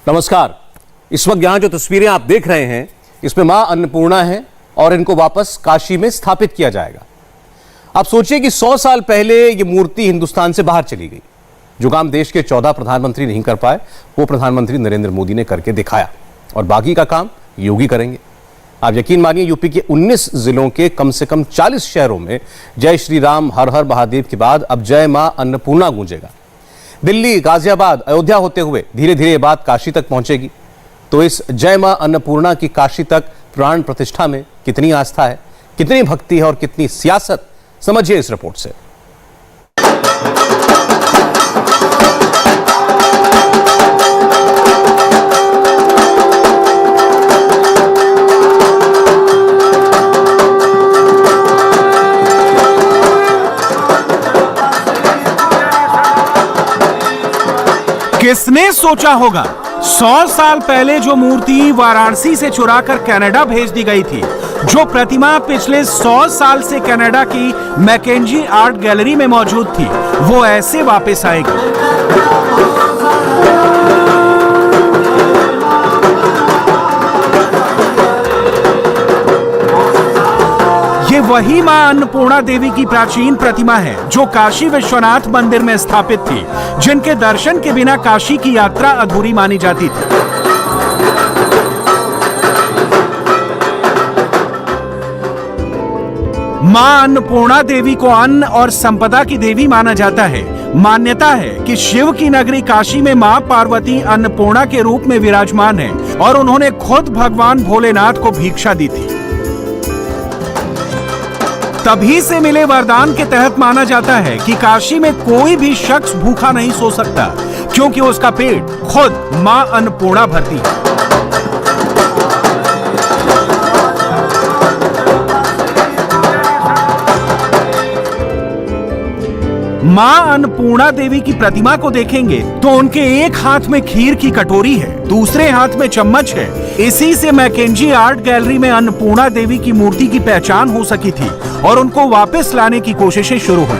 नमस्कार। इस वक्त यहां जो तस्वीरें आप देख रहे हैं इसमें मां अन्नपूर्णा है और इनको वापस काशी में स्थापित किया जाएगा। आप सोचिए कि 100 साल पहले ये मूर्ति हिंदुस्तान से बाहर चली गई। जो काम देश के 14 प्रधानमंत्री नहीं कर पाए वो प्रधानमंत्री नरेंद्र मोदी ने करके दिखाया और बाकी का काम योगी करेंगे। आप यकीन मानिए यूपी के 19 जिलों के कम से कम 40 शहरों में जय श्री राम हर हर महादेव के बाद अब जय मां अन्नपूर्णा गूंजेगा। दिल्ली, गाजियाबाद, अयोध्या होते हुए धीरे धीरे ये बात काशी तक पहुंचेगी। तो इस जय मां अन्नपूर्णा की काशी तक प्राण प्रतिष्ठा में कितनी आस्था है, कितनी भक्ति है और कितनी सियासत, समझिए इस रिपोर्ट से। किसने सोचा होगा 100 साल पहले जो मूर्ति वाराणसी से चुराकर कनाडा भेज दी गई थी, जो प्रतिमा पिछले 100 साल से कनाडा की मैकेंजी आर्ट गैलरी में मौजूद थी, वो ऐसे वापस आएगी। ये वही मां अन्नपूर्णा देवी की प्राचीन प्रतिमा है जो काशी विश्वनाथ मंदिर में स्थापित थी, जिनके दर्शन के बिना काशी की यात्रा अधूरी मानी जाती थी। मां अन्नपूर्णा देवी को अन्न और संपदा की देवी माना जाता है। मान्यता है कि शिव की नगरी काशी में मां पार्वती अन्नपूर्णा के रूप में विराजमान है और उन्होंने खुद भगवान भोलेनाथ को भिक्षा दी थी। तभी से मिले वरदान के तहत माना जाता है कि काशी में कोई भी शख्स भूखा नहीं सो सकता, क्योंकि उसका पेट खुद मां अन्नपूर्णा भरती है। मां अन्नपूर्णा देवी की प्रतिमा को देखेंगे तो उनके एक हाथ में खीर की कटोरी है, दूसरे हाथ में चम्मच है। इसी से मैकेंजी आर्ट गैलरी में अन्नपूर्णा देवी की मूर्ति की पहचान हो सकी थी और उनको वापस लाने की कोशिशें शुरू हुई।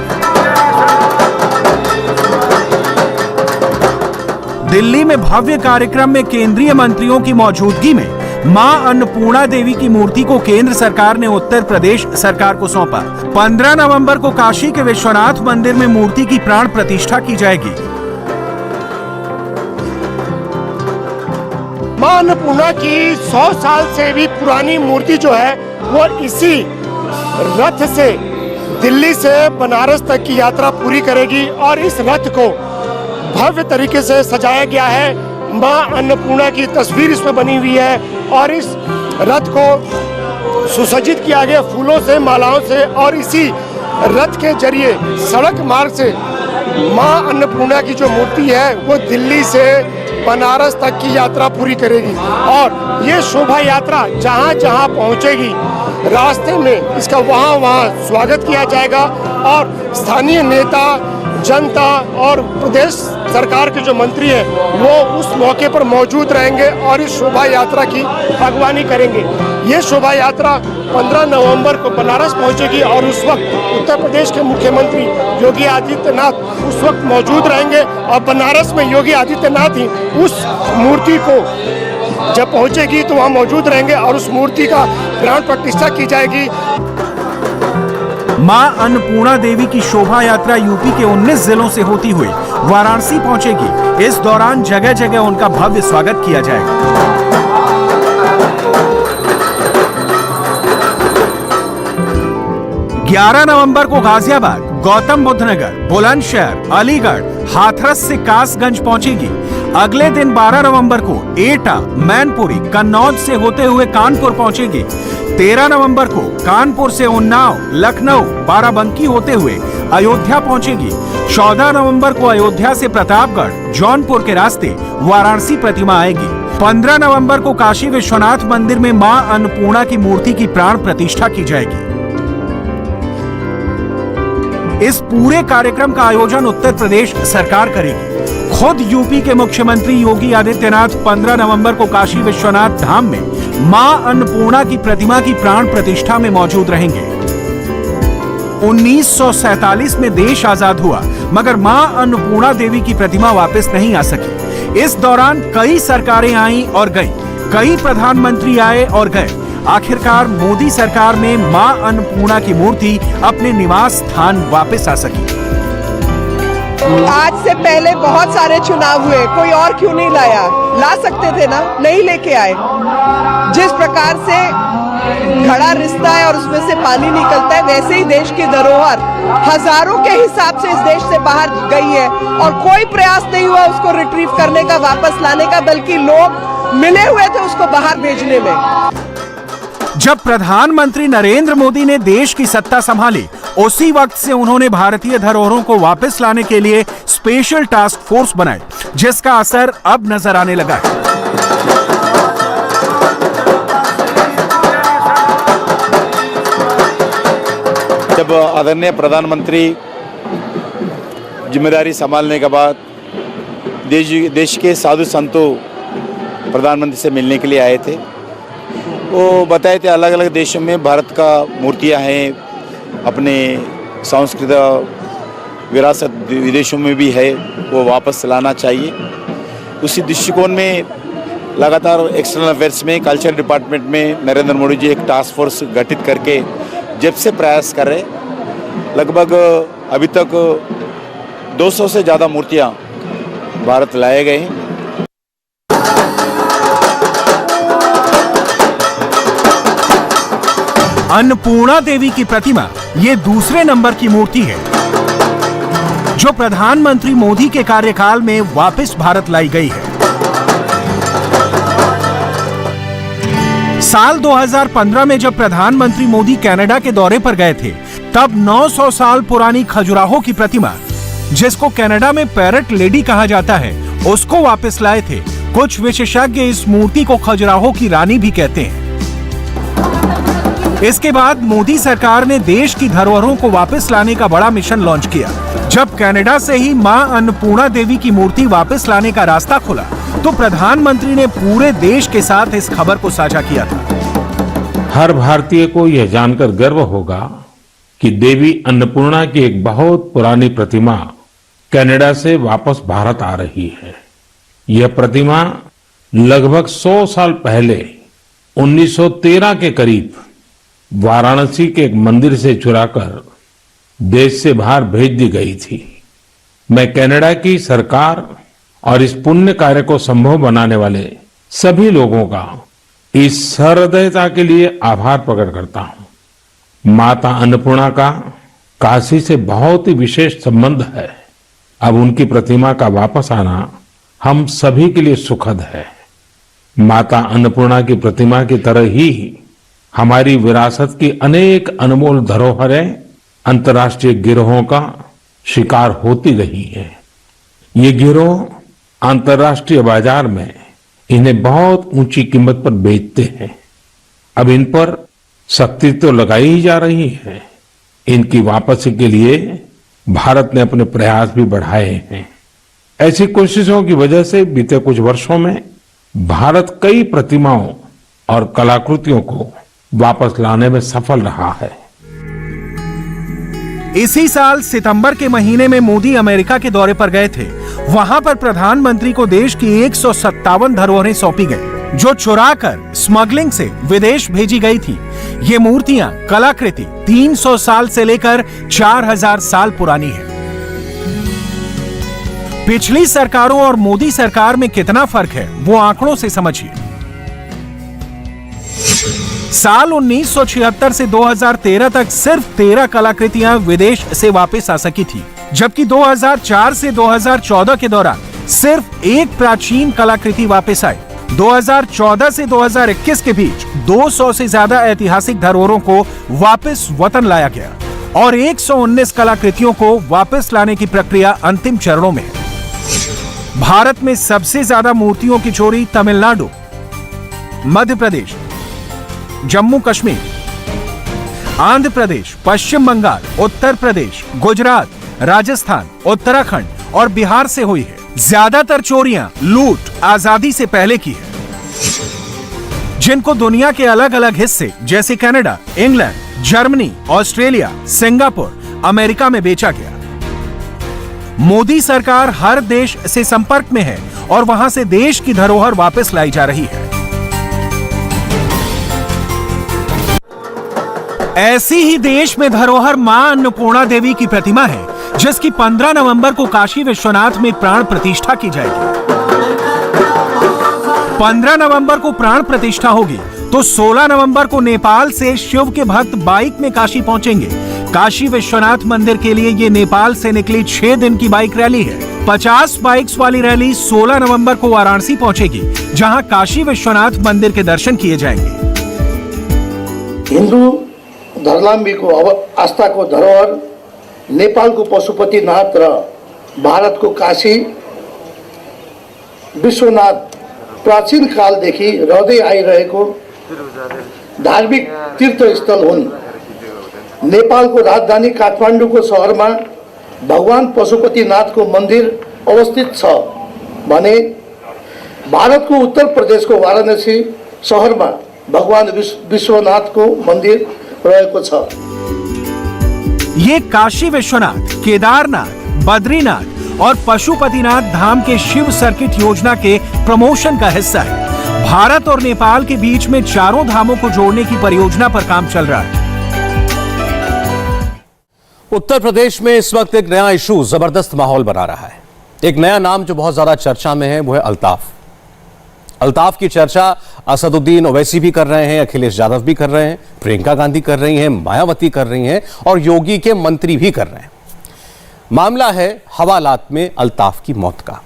दिल्ली में भव्य कार्यक्रम में केंद्रीय मंत्रियों की मौजूदगी में मां अन्नपूर्णा देवी की मूर्ति को केंद्र सरकार ने उत्तर प्रदेश सरकार को सौंपा। 15 नवंबर को काशी के विश्वनाथ मंदिर में मूर्ति की प्राण प्रतिष्ठा की जाएगी। मां अन्नपूर्णा की 100 साल से भी पुरानी मूर्ति जो है वो इसी रथ से दिल्ली से बनारस तक की यात्रा पूरी करेगी और इस रथ को भव्य तरीके से सजाया गया है। मां अन्नपूर्णा की तस्वीर इसमें बनी हुई है और इस रथ को सुसज्जित किया गया फूलों से, मालाओं से और इसी रथ के जरिए सड़क मार्ग से मां अन्नपूर्णा की जो मूर्ति है वो दिल्ली से बनारस तक की यात्रा पूरी करेगी। और ये शोभा यात्रा जहां जहां पहुंचेगी रास्ते में इसका वहां स्वागत किया जाएगा और स्थानीय नेता, जनता और प्रदेश सरकार के जो मंत्री हैं वो उस मौके पर मौजूद रहेंगे और इस शोभा यात्रा की अगवानी करेंगे। ये शोभा यात्रा 15 नवंबर को बनारस पहुंचेगी और उस वक्त उत्तर प्रदेश के मुख्यमंत्री योगी आदित्यनाथ उस वक्त मौजूद रहेंगे और बनारस में योगी आदित्यनाथ ही उस मूर्ति को जब पहुंचेगी तो वहां मौजूद रहेंगे और उस मूर्ति का प्राण प्रतिष्ठा की जाएगी। मां अन्नपूर्णा देवी की शोभा यात्रा यूपी के 19 जिलों से होती हुई वाराणसी पहुंचेगी। इस दौरान जगह जगह उनका भव्य स्वागत किया जाएगा। 11 नवंबर को गाजियाबाद, गौतम बुद्ध नगर, बुलंदशहर, अलीगढ़, हाथरस से कासगंज पहुंचेगी। अगले दिन 12 नवंबर को एटा, मैनपुरी, कन्नौज से होते हुए कानपुर पहुंचेगी। 13 नवंबर को कानपुर से उन्नाव, लखनऊ, बाराबंकी होते हुए अयोध्या पहुंचेगी। 14 नवंबर को अयोध्या से प्रतापगढ़, जौनपुर के रास्ते वाराणसी प्रतिमा आएगी। 15 नवंबर को काशी विश्वनाथ मंदिर में मां अन्नपूर्णा की मूर्ति की प्राण प्रतिष्ठा की जाएगी। इस पूरे कार्यक्रम का आयोजन उत्तर प्रदेश सरकार करेगी। खुद यूपी के मुख्यमंत्री योगी आदित्यनाथ 15 नवंबर को काशी विश्वनाथ धाम में मां अन्नपूर्णा की प्रतिमा की प्राण प्रतिष्ठा में मौजूद रहेंगे। 1947 में देश आजाद हुआ, मगर मां अन्नपूर्णा देवी की प्रतिमा वापस नहीं आ सकी। इस दौरान कई सरकारें आईं और गईं, कई प्रधानमंत्री आए और गए। आखिरकार मोदी सरकार में मां अन्नपूर्णा की मूर्ति अपने निवास स्थान वापस आ सकी। आज से पहले बहुत सारे चुनाव हुए, कोई और क्यों नहीं लाया? ला सकते थे ना, नहीं लेके आए। जिस प्रकार से घड़ा रिसता है और उसमें से पानी निकलता है, वैसे ही देश की धरोहर हजारों के हिसाब से इस देश से बाहर गई है और कोई प्रयास नहीं हुआ उसको रिट्रीव करने का, वापस लाने का, बल्कि लोग मिले हुए थे उसको बाहर भेजने में। जब प्रधानमंत्री नरेंद्र मोदी ने देश की सत्ता संभाली, उसी वक्त से उन्होंने भारतीय धरोहरों को वापस लाने के लिए स्पेशल टास्क फोर्स बनाई, जिसका असर अब नजर आने लगा है। जब आदरणीय प्रधानमंत्री जिम्मेदारी संभालने के बाद देश के साधु संतों प्रधानमंत्री से मिलने के लिए आए थे। वो बताए थे अलग अलग देशों में भारत का मूर्तियां हैं, अपने सांस्कृतिक विरासत विदेशों में भी है, वो वापस लाना चाहिए। उसी दृष्टिकोण में लगातार एक्सटर्नल अफेयर्स में, कल्चर डिपार्टमेंट में नरेंद्र मोदी जी एक टास्क फोर्स गठित करके जब से प्रयास कर रहे, लगभग अभी तक 200 से ज़्यादा मूर्तियां भारत लाए गए हैं। अन्नपूर्णा देवी की प्रतिमा ये दूसरे नंबर की मूर्ति है जो प्रधानमंत्री मोदी के कार्यकाल में वापस भारत लाई गई है। साल 2015 में जब प्रधानमंत्री मोदी कनाडा के दौरे पर गए थे, तब 900 साल पुरानी खजुराहो की प्रतिमा, जिसको कनाडा में पैरट लेडी कहा जाता है, उसको वापस लाए थे। कुछ विशेषज्ञ इस मूर्ति को खजुराहो की रानी भी कहते हैं। इसके बाद मोदी सरकार ने देश की धरोहरों को वापस लाने का बड़ा मिशन लॉन्च किया। जब कनाडा से ही मां अन्नपूर्णा देवी की मूर्ति वापस लाने का रास्ता खुला, तो प्रधानमंत्री ने पूरे देश के साथ इस खबर को साझा किया था। हर भारतीय को यह जानकर गर्व होगा कि देवी अन्नपूर्णा की एक बहुत पुरानी प्रतिमा कनाडा से वापस भारत आ रही है। यह प्रतिमा लगभग 100 साल पहले 1913 के करीब वाराणसी के एक मंदिर से चुराकर देश से बाहर भेज दी गई थी। मैं कनाडा की सरकार और इस पुण्य कार्य को संभव बनाने वाले सभी लोगों का इस सहृदयता के लिए आभार प्रकट करता हूं। माता अन्नपूर्णा का काशी से बहुत ही विशेष संबंध है। अब उनकी प्रतिमा का वापस आना हम सभी के लिए सुखद है। माता अन्नपूर्णा की प्रतिमा की तरह ही हमारी विरासत की अनेक अनमोल धरोहरें अंतर्राष्ट्रीय गिरोहों का शिकार होती रही हैं। ये गिरोह अंतर्राष्ट्रीय बाजार में इन्हें बहुत ऊंची कीमत पर बेचते हैं। अब इन पर सख्ती तो लगाई ही जा रही है। इनकी वापसी के लिए भारत ने अपने प्रयास भी बढ़ाए हैं। ऐसी कोशिशों की वजह से बीते कुछ वर्षों में भारत कई प्रतिमाओं और कलाकृतियों को वापस लाने में सफल रहा है। इसी साल सितंबर के महीने में मोदी अमेरिका के दौरे पर गए थे। वहां पर प्रधानमंत्री को देश की 157 धरोहरें सौंपी गई, जो चुराकर स्मगलिंग से विदेश भेजी गई थी। ये मूर्तियां, कलाकृति 300 साल से लेकर 4000 साल पुरानी है। पिछली सरकारों और मोदी सरकार में कितना फर्क है, वो आंकड़ों से समझिए। साल 1976 से 2013 तक सिर्फ 13 कलाकृतियां विदेश से वापस आ सकी थी, जबकि 2004 से 2014 के दौरान सिर्फ एक प्राचीन कलाकृति वापस आई। 2014 से 2021 के बीच 200 से ज्यादा ऐतिहासिक धरोहरों को वापस वतन लाया गया और 119 कलाकृतियों को वापस लाने की प्रक्रिया अंतिम चरणों में है। भारत में सबसे ज्यादा मूर्तियों की चोरी तमिलनाडु, मध्य प्रदेश, जम्मू कश्मीर, आंध्र प्रदेश, पश्चिम बंगाल, उत्तर प्रदेश, गुजरात, राजस्थान, उत्तराखंड और बिहार से हुई है। ज्यादातर चोरियां लूट आजादी से पहले की है, जिनको दुनिया के अलग अलग हिस्से जैसे Canada, England, Germany, Australia, Singapore, America में बेचा गया। मोदी सरकार हर देश से संपर्क में है और वहां से देश की धरोहर वापस लाई जा रही है। ऐसी ही देश में धरोहर मां अन्नपूर्णा देवी की प्रतिमा है, जिसकी 15 नवंबर को काशी विश्वनाथ में प्राण प्रतिष्ठा की जाएगी। 15 नवंबर को प्राण प्रतिष्ठा होगी तो 16 नवंबर को नेपाल से शिव के भक्त बाइक में काशी पहुंचेंगे। काशी विश्वनाथ मंदिर के लिए ये नेपाल से निकली 6 दिन की बाइक रैली है। 50 बाइक्स वाली रैली 16 नवंबर को वाराणसी पहुंचेगी, जहां काशी विश्वनाथ मंदिर के दर्शन किए जाएंगे। हिंदू धर्मावलम्बी को आस्था को धरोहर नेपाल को पशुपतिनाथ र भारत को काशी विश्वनाथ प्राचीन कालदेखि रहँदै आइरहेको धार्मिक तीर्थस्थल हुन्। नेपालको राजधानी काठमाडौँको शहरमा भगवान पशुपतिनाथको मन्दिर अवस्थित छ भने भारतको उत्तर प्रदेशको वाराणसी शहरमा भगवान विश्वनाथको मन्दिर रहेको छ। ये काशी विश्वनाथ, केदारनाथ, बद्रीनाथ और पशुपतिनाथ धाम के शिव सर्किट योजना के प्रमोशन का हिस्सा है। भारत और नेपाल के बीच में चारों धामों को जोड़ने की परियोजना पर काम चल रहा है। उत्तर प्रदेश में इस वक्त एक नया इशू जबरदस्त माहौल बना रहा है। एक नया नाम जो बहुत ज्यादा चर्चा में है वो है अल्ताफ। अल्ताफ की चर्चा असदुद्दीन ओवैसी भी कर रहे हैं, अखिलेश यादव भी कर रहे हैं, प्रियंका गांधी कर रही हैं, मायावती कर रही हैं और योगी के मंत्री भी कर रहे हैं। मामला है हवालात में अल्ताफ की मौत का।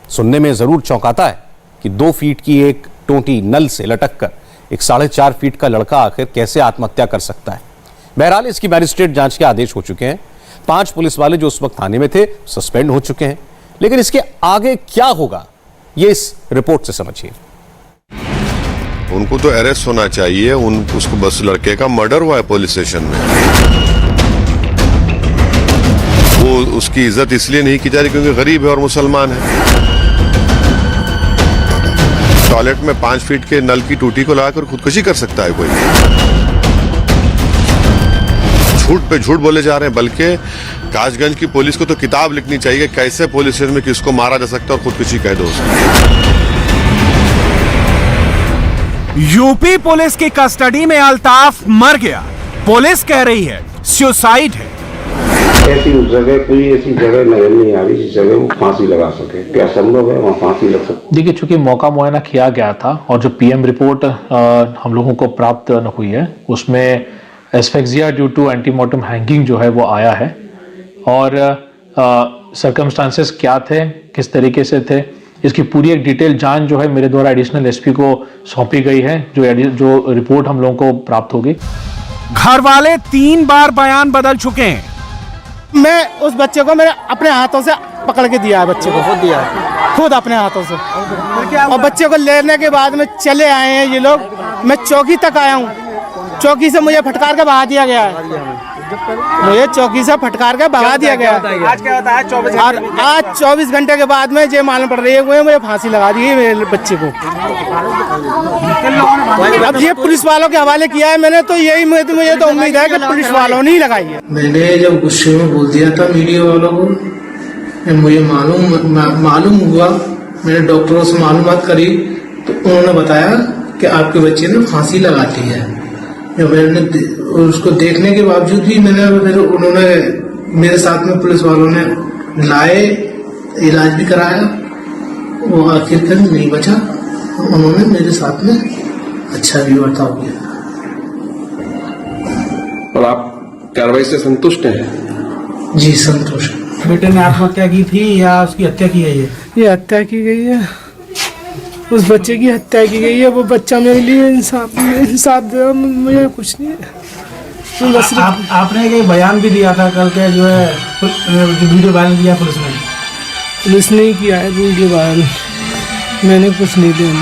सुनने में जरूर चौंकाता है कि 2 फीट की एक टोंटी नल से लटक कर एक 4.5 फीट का लड़का आखिर कैसे आत्महत्या कर सकता है। बहरहाल इसकी मैजिस्ट्रेट जांच के आदेश हो चुके हैं। 5 पुलिस वाले जो उस वक्त थाने में थे सस्पेंड हो चुके हैं। लेकिन इसके आगे क्या होगा ये इस रिपोर्ट से समझिए। उनको तो अरेस्ट होना चाहिए। उसको बस लड़के का मर्डर हुआ है पुलिस स्टेशन में। वो उसकी इज्जत इसलिए नहीं की जा रही क्योंकि गरीब है और मुसलमान है। टॉयलेट में 5 फीट के नल की टूटी को लगाकर खुदकुशी कर सकता है कोई? झूठ पे झूठ बोले जा रहे हैं। बल्कि कासगंज की पुलिस को तो किताब लिखनी चाहिए कैसे पुलिस स्टेशन में किसको मारा जा सकता है और खुदकुशी कह दो। यूपी पुलिस की कस्टडी में अल्ताफ मर गया। पुलिस कह रही है सुसाइड है। ऐसी उस जगह कोई ऐसी जगह नजर नहीं आ रही जिस जगह वो फांसी लगा सके। क्या संभव है वहाँ फांसी लग सकती? देखिए, चूंकि मौका मुआयना किया गया था और जो पीएम रिपोर्ट हम लोगों को प्राप्त हुई है उसमें asphyxia due to antemortem hanging जो है वो आया है। और सर्कमस्टांसेस क्या थे, किस तरीके से थे, इसकी पूरी एक डिटेल जांच जो है मेरे द्वारा एडिशनल एसपी को सौंपी गई है। जो रिपोर्ट हम लोगों को प्राप्त होगी। घर वाले 3 बार बयान बदल चुके हैं। मैं उस बच्चे को मैंने अपने हाथों से पकड़ के दिया है। बच्चे को खुद दिया है, खुद अपने हाथों से। और बच्चे को लेने के बाद में चले आए हैं ये लोग। मैं चौकी तक आया हूँ। चौकी से मुझे फटकार के भगा दिया गया है। मुझे चौकी से फटकार के भगा दिया गया है। आज क्या होता है? और आज 24 घंटे के बाद में ये मालूम पड़ रही है मुझे फांसी लगा दी है मेरे बच्चे को। अब ये पुलिस वालों के हवाले किया है मैंने, तो यही मुझे तो उम्मीद है कि पुलिस वालों ने ही लगाई है। मैंने जब गुस्से में बोल दिया था मीडिया वालों को, मुझे मालूम हुआ, मैंने डॉक्टरों से मालूमात करी तो उन्होंने बताया कि आपके बच्चे ने फांसी लगा दी है। मैंने उसको देखने के बावजूद भी उन्होंने मेरे साथ में पुलिस वालों ने लाए, इलाज भी कराया। वो आखिरकार नहीं बचा। उन्होंने मेरे साथ में अच्छा भी बर्ताव किया। और आप कार्रवाई से संतुष्ट हैं? जी संतुष्ट। बेटे ने आत्महत्या की थी या उसकी हत्या की गई है? ये हत्या की गई है। उस बच्चे की हत्या की गई है। वो बच्चा मेरे लिए इंसाफ दे, मुझे कुछ नहीं है। आपने एक बयान भी दिया था कल के, जो है जो वीडियो वायरल किया पुलिस ने किया है वीडियो वायरल। मैंने कुछ नहीं दिया।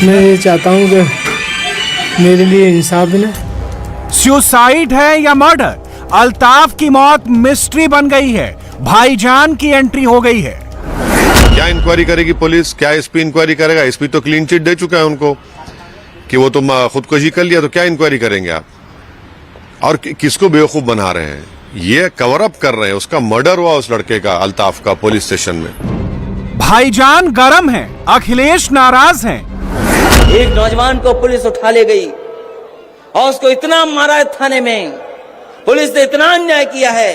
मैं ये चाहता हूँ कि मेरे लिए इंसाफ मिले। सुसाइड है या मर्डर? अल्ताफ की मौत मिस्ट्री बन गई है। भाईजान की एंट्री हो गई है। क्या इंक्वायरी करेगी पुलिस? क्या एसपी इंक्वायरी करेगा? एसपी तो क्लीन चिट दे चुका है उनको कि वो तो खुदकुशी कर लिया, तो क्या इंक्वायरी करेंगे आप? और किसको बेवकूफ बना रहे हैं? ये कवर अप कर रहे हैं। उसका मर्डर हुआ उस लड़के का, अल्ताफ का, पुलिस स्टेशन में। भाईजान गरम है, अखिलेश नाराज हैं। एक नौजवान को पुलिस उठा ले गई और उसको इतना मारा है थाने में, पुलिस ने इतना अन्याय किया है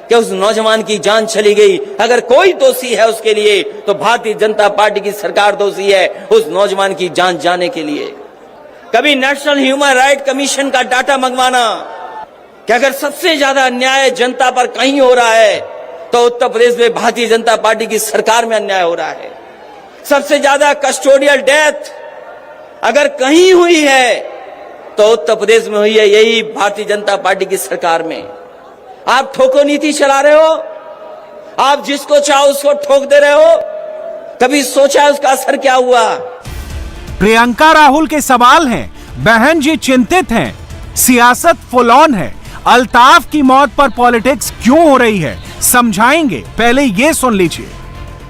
कि उस नौजवान की जान चली गई। अगर कोई दोषी है उसके लिए तो भारतीय जनता पार्टी की सरकार दोषी है उस नौजवान की जान जाने के लिए। कभी नेशनल ह्यूमन राइट कमीशन का डाटा मंगवाना कि अगर सबसे ज्यादा अन्याय जनता पर कहीं हो रहा है तो उत्तर प्रदेश में भारतीय जनता पार्टी की सरकार में अन्याय हो रहा है। सबसे ज्यादा कस्टोडियल डेथ अगर कहीं हुई है तो उत्तर प्रदेश में हुई है, यही भारतीय जनता पार्टी की सरकार में। आप ठोको नीति चला रहे हो, आप जिसको चाहो उसको ठोक दे रहे हो। कभी सोचा उसका असर क्या हुआ? प्रियंका राहुल के सवाल हैं, बहन जी चिंतित हैं, सियासत फुल ऑन है। अल्ताफ की मौत पर पॉलिटिक्स क्यों हो रही है, समझाएंगे, पहले ये सुन लीजिए।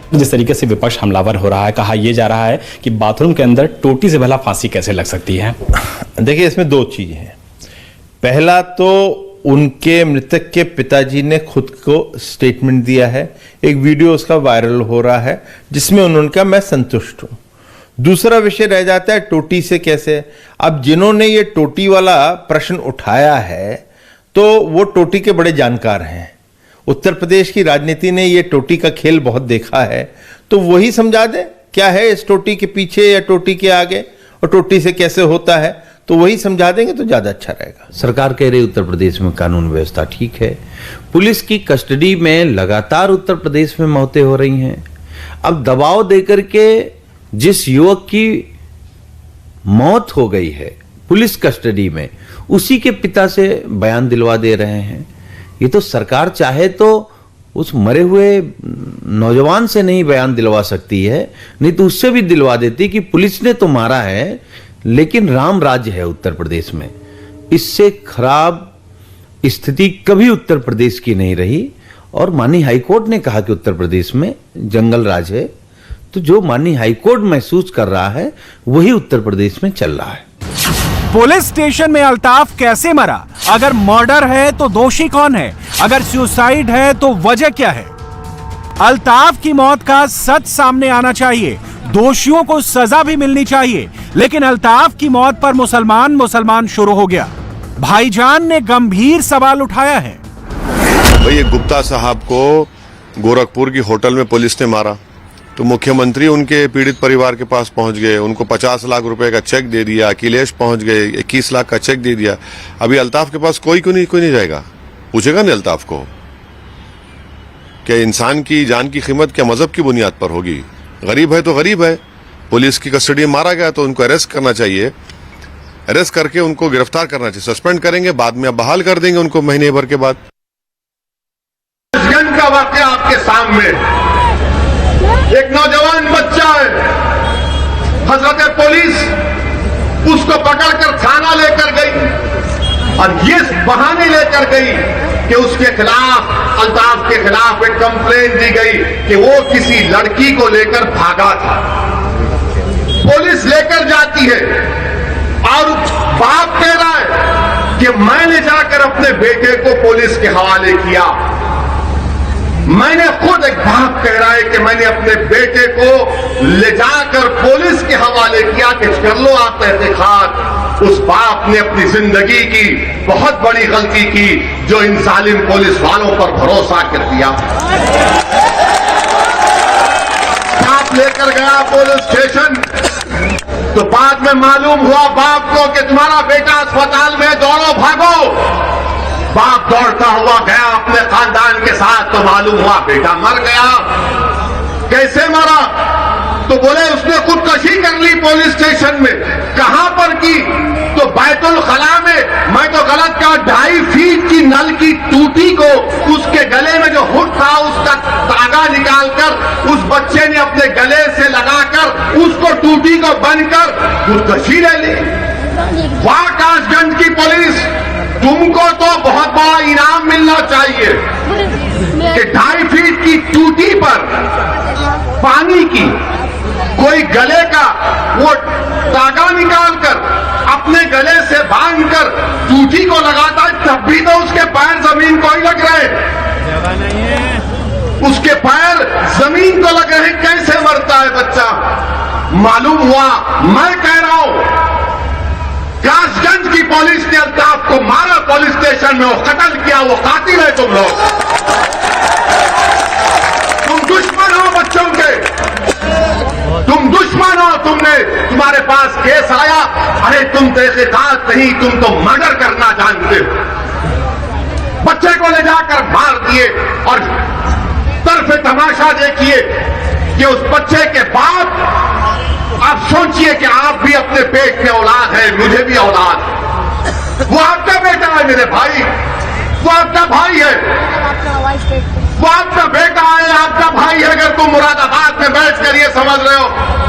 जिस तरीके से विपक्ष हमलावर हो रहा है, कहा यह जा रहा है कि बाथरूम के अंदर टोटी से भला फांसी कैसे लग सकती है। देखिए, इसमें दो चीजें हैं। पहला तो उनके मृतक के पिताजी ने खुद को स्टेटमेंट दिया है, एक वीडियो उसका वायरल हो रहा है जिसमें उन्होंने कहा मैं संतुष्ट हूं। दूसरा विषय रह जाता है टोटी से कैसे। अब जिन्होंने ये टोटी वाला प्रश्न उठाया है तो वो टोटी के बड़े जानकार हैं। उत्तर प्रदेश की राजनीति ने ये टोटी का खेल बहुत देखा है, तो वही समझा दे क्या है इस टोटी के पीछे या टोटी के आगे और टोटी से कैसे होता है, तो वही समझा देंगे तो ज्यादा अच्छा रहेगा। सरकार कह रही उत्तर प्रदेश में कानून व्यवस्था ठीक है, पुलिस की कस्टडी में लगातार उत्तर प्रदेश में मौतें हो रही हैं। अब दबाव देकर के जिस युवक की मौत हो गई है पुलिस कस्टडी में, उसी के पिता से बयान दिलवा दे रहे हैं। ये तो सरकार चाहे तो उस मरे हुए नौजवान से नहीं बयान दिलवा सकती है, नहीं तो उससे भी दिलवा देती कि पुलिस ने तो मारा है लेकिन राम राज्य है उत्तर प्रदेश में। इससे खराब स्थिति कभी उत्तर प्रदेश की नहीं रही। और माननीय हाईकोर्ट ने कहा कि उत्तर प्रदेश में जंगल राज है, तो जो माननीय हाईकोर्ट महसूस कर रहा है वही उत्तर प्रदेश में चल रहा है। पुलिस स्टेशन में अल्ताफ कैसे मरा? अगर मर्डर है तो दोषी कौन है? अगर सुसाइड है तो वजह क्या है? अल्ताफ की मौत का सच सामने आना चाहिए, दोषियों को सजा भी मिलनी चाहिए। लेकिन अल्ताफ की मौत पर मुसलमान शुरू हो गया। भाईजान ने गंभीर सवाल उठाया है। भाई, गुप्ता साहब को गोरखपुर की होटल में पुलिस ने मारा तो मुख्यमंत्री उनके पीड़ित परिवार के पास पहुंच गए, उनको 50 लाख रुपए का चेक दे दिया। अखिलेश पहुंच गए, 21 लाख का चेक दे दिया। अभी अल्ताफ के पास कोई नहीं जाएगा, पूछेगा नहीं अल्ताफ को क्या इंसान की जान की कीमत क्या मजहब की बुनियाद पर होगी? गरीब है तो गरीब है, पुलिस की कस्टडी में मारा गया तो उनको अरेस्ट करना चाहिए, अरेस्ट करके उनको गिरफ्तार करना चाहिए। सस्पेंड करेंगे, बाद में अब बहाल कर देंगे उनको महीने भर के बाद। का वाकया आपके सामने, एक नौजवान बच्चा है, हजरत पुलिस उसको पकड़कर थाना लेकर गई और ये बहाने लेकर गई कि उसके खिलाफ, अल्ताफ के खिलाफ एक कंप्लेंट दी गई कि वो किसी लड़की को लेकर भागा था। पुलिस लेकर जाती है और बाप कह रहा है कि मैंने जाकर अपने बेटे को पुलिस के हवाले किया। मैंने खुद, एक बाप कह रहा है कि मैंने अपने बेटे को ले जाकर पुलिस के हवाले किया कि कर लो आप तहकीकात। उस बाप ने अपनी जिंदगी की बहुत बड़ी गलती की जो इन जालिम पुलिस वालों पर भरोसा कर दिया। बाप लेकर गया पुलिस स्टेशन तो बाद में मालूम हुआ बाप को कि तुम्हारा बेटा अस्पताल में, दौड़ो भागो। बाप दौड़ता हुआ गया अपने खानदान के साथ तो मालूम हुआ बेटा मर गया। कैसे मरा? तो बोले उसने खुदकशी कर ली पुलिस स्टेशन में। कहां पर की? तो बैतुल खला में। मैं तो गलत कहा, 2.5 फीट की नल की टूटी को उसके गले में जो हुड था उसका धागा निकालकर उस बच्चे ने अपने गले से लगाकर उसको टूटी को बनकर खुदकशी ले ली। वाह कासगंज की पुलिस, तुमको तो बहुत बड़ा इनाम मिलना चाहिए कि 2.5 फीट की टूटी पर पानी की कोई गले का वो धागा निकालकर अपने गले से बांधकर चूटी को लगाता है, तब भी तो उसके पैर जमीन को ही लग रहे, उसके पैर जमीन को लग रहे। कैसे मरता है बच्चा? मालूम हुआ, मैं कह रहा हूं, कासगंज की पुलिस ने अल्ताफ को मारा, पुलिस स्टेशन में वो कत्ल किया, वो कातिल है तुम लोग। तुम दुश्मन हो बच्चों के, तुम दुश्मन हो। तुम्हारे पास केस आया, अरे तुम तहकीकात नहीं, तुम तो मर्डर करना जानते हो। बच्चे को ले जाकर मार दिए और तरफे तमाशा देखिए कि उस बच्चे के बाप, आप सोचिए कि आप भी अपने पेट में औलाद है, मुझे भी औलाद है। वो आपका बेटा है मेरे भाई, वो आपका भाई है, वो आपका बेटा है, आपका भाई है। अगर तुम मुरादाबाद में बैठ कर ये समझ रहे हो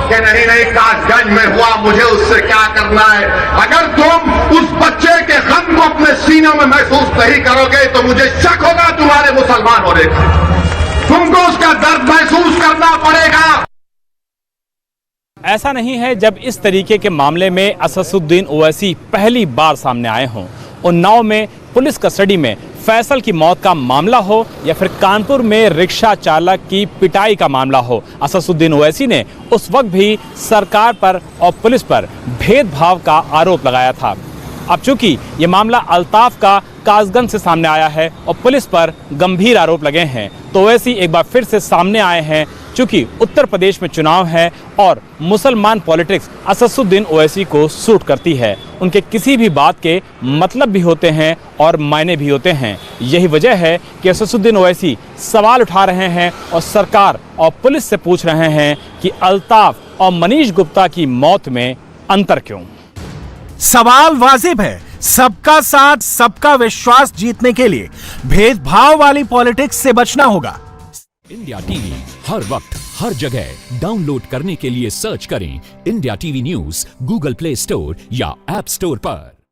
कि नहीं नहीं कासगंज में हुआ, मुझे उससे क्या करना है, अगर तुम उस बच्चे के गम को अपने सीनों में महसूस नहीं करोगे तो मुझे शक होगा तुम्हारे मुसलमान होने का। तुमको उसका दर्द महसूस करना पड़ेगा। ऐसा नहीं है जब इस तरीके के मामले में असदुद्दीन ओवैसी पहली बार सामने आए हों। उन्नाव में पुलिस कस्टडी में फैसल की मौत का मामला हो या फिर कानपुर में रिक्शा चालक की पिटाई का मामला हो, असदुद्दीन ओवैसी ने उस वक्त भी सरकार पर और पुलिस पर भेदभाव का आरोप लगाया था। अब चूंकि ये मामला अल्ताफ का कासगंज से सामने आया है और पुलिस पर गंभीर आरोप लगे हैं, तो ओवैसी एक बार फिर से सामने आए हैं। चूंकि उत्तर प्रदेश में चुनाव है और मुसलमान पॉलिटिक्स असदुद्दीन ओवैसी को सूट करती है। उनके किसी भी बात के मतलब भी होते हैं और मायने भी होते हैं। यही वजह है कि असदुद्दीन ओवैसी सवाल उठा रहे हैं और सरकार और पुलिस से पूछ रहे हैं कि अल्ताफ और मनीष गुप्ता की मौत में अंतर क्यों। सवाल वाजिब है, सबका साथ सबका विश्वास जीतने के लिए भेदभाव वाली पॉलिटिक्स से बचना होगा। इंडिया टीवी हर वक्त हर जगह डाउनलोड करने के लिए सर्च करें India TV news Google play store या ऐप स्टोर पर।